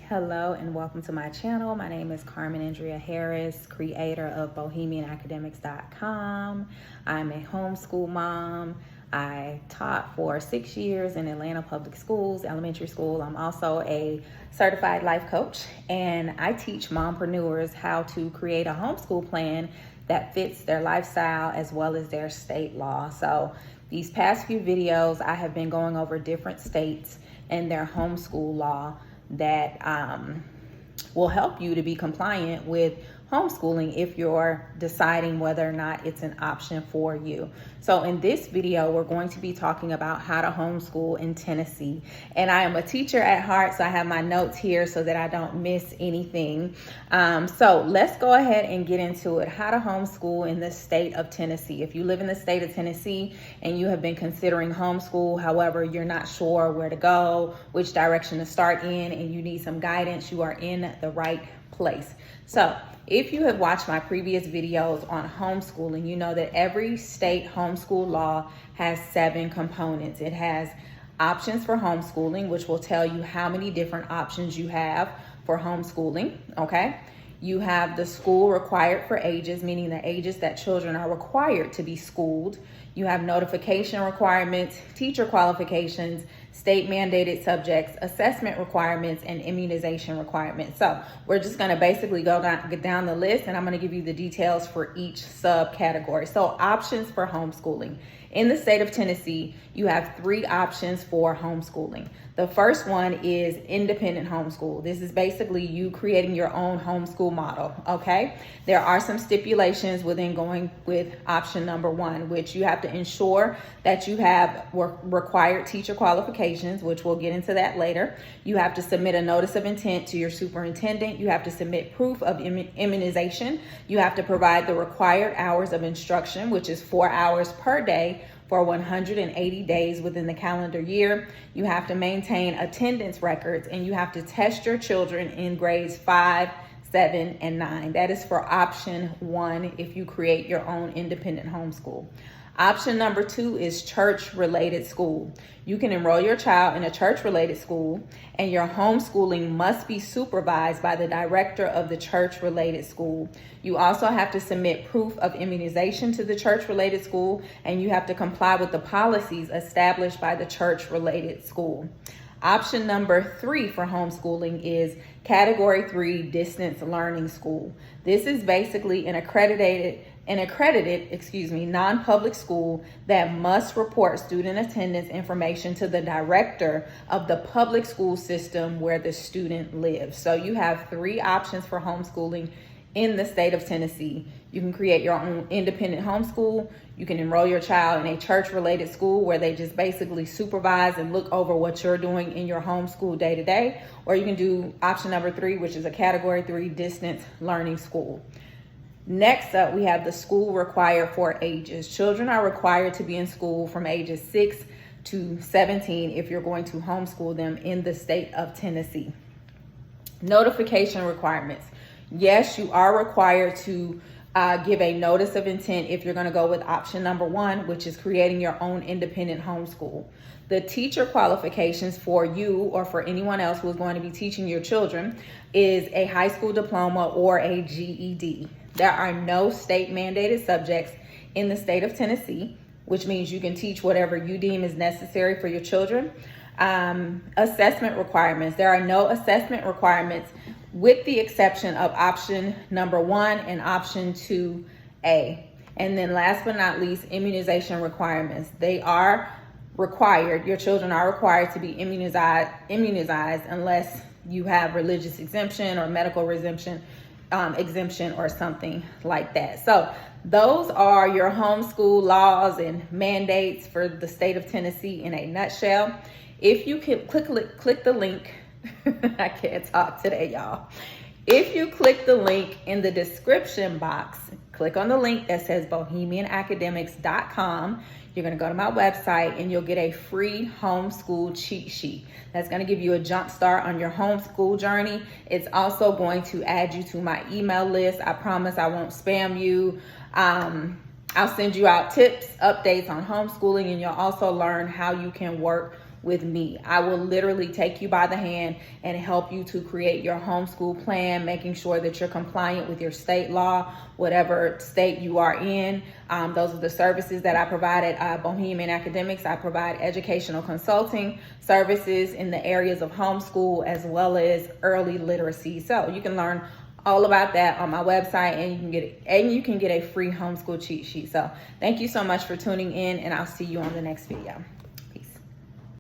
Hello and welcome to my channel. My name is Carmen Andrea Harris, creator of BohemianAcademics.com. I'm a homeschool mom. I taught for 6 years in Atlanta public schools, elementary school. I'm also a certified life coach, and I teach mompreneurs how to create a homeschool plan that fits their lifestyle as well as their state law. So these past few videos, I have been going over different states and their homeschool law that will help you to be compliant with homeschooling if you're deciding whether or not it's an option for you. So in this video, we're going to be talking about how to homeschool in Tennessee. And I am a teacher at heart, so I have my notes here so that I don't miss anything. So let's go ahead and get into it. How to homeschool in the state of Tennessee. If you live in the state of Tennessee and you have been considering homeschool, however, you're not sure where to go, which direction to start in, and you need some guidance, you are in the right place. So if you have watched my previous videos on homeschooling, you know that every state homeschool law has 7 components. It has options for homeschooling, which will tell you how many different options you have for homeschooling, okay? You have the school required for ages, meaning the ages that children are required to be schooled. You have notification requirements, teacher qualifications, state mandated subjects, assessment requirements, and immunization requirements. So we're just going to basically get down the list, and I'm going to give you the details for each subcategory. So options for homeschooling. In the state of Tennessee, you have 3 options for homeschooling. The first one is independent homeschool. This is basically you creating your own homeschool model, okay? There are some stipulations within going with option number 1, which you have to ensure that you have required teacher qualifications, which we'll get into that later. You have to submit a notice of intent to your superintendent. You have to submit proof of immunization. You have to provide the required hours of instruction, which is 4 hours per day for 180 days within the calendar year. You have to maintain attendance records, and you have to test your children in grades 5, 7, and 9. That is for option 1 if you create your own independent homeschool. Option number 2 is church-related school. You can enroll your child in a church-related school, and your homeschooling must be supervised by the director of the church-related school. You also have to submit proof of immunization to the church-related school, and you have to comply with the policies established by the church-related school. Option number 3 for homeschooling is Category 3 distance learning school. This is basically an accredited non-public school that must report student attendance information to the director of the public school system where the student lives. So you have 3 options for homeschooling in the state of Tennessee. You can create your own independent homeschool. You can enroll your child in a church-related school where they just basically supervise and look over what you're doing in your homeschool day to day. Or you can do option number 3, which is a Category 3 distance learning school. Next up, we have the school required for ages. Children are required to be in school from ages 6 to 17 if you're going to homeschool them in the state of Tennessee. Notification requirements. Yes, you are required to give a notice of intent if you're going to go with option number 1, which is creating your own independent homeschool. The teacher qualifications for you or for anyone else who is going to be teaching your children is a high school diploma or a GED. There are no state mandated subjects in the state of Tennessee, which means you can teach whatever you deem is necessary for your children. Assessment requirements. There are no assessment requirements with the exception of option number 1 and option 2A. And then last but not least, immunization requirements. They are required. Your children are required to be immunized unless you have religious exemption or medical exemption or something like that. So those are your homeschool laws and mandates for the state of Tennessee in a nutshell. If you can click the link, I can't talk today, y'all. If you click the link in the description box, click on the link that says BohemianAcademics.com. You're going to go to my website and you'll get a free homeschool cheat sheet. That's going to give you a jump start on your homeschool journey. It's also going to add you to my email list. I promise I won't spam you. I'll send you out tips, updates on homeschooling, and you'll also learn how you can work with me. I will literally take you by the hand and help you to create your homeschool plan, making sure that you're compliant with your state law, whatever state you are in. Those are the services that I provide at Bohemian Academics. I provide educational consulting services in the areas of homeschool as well as early literacy. So you can learn all about that on my website, and you can get a free homeschool cheat sheet. So thank you so much for tuning in, and I'll see you on the next video.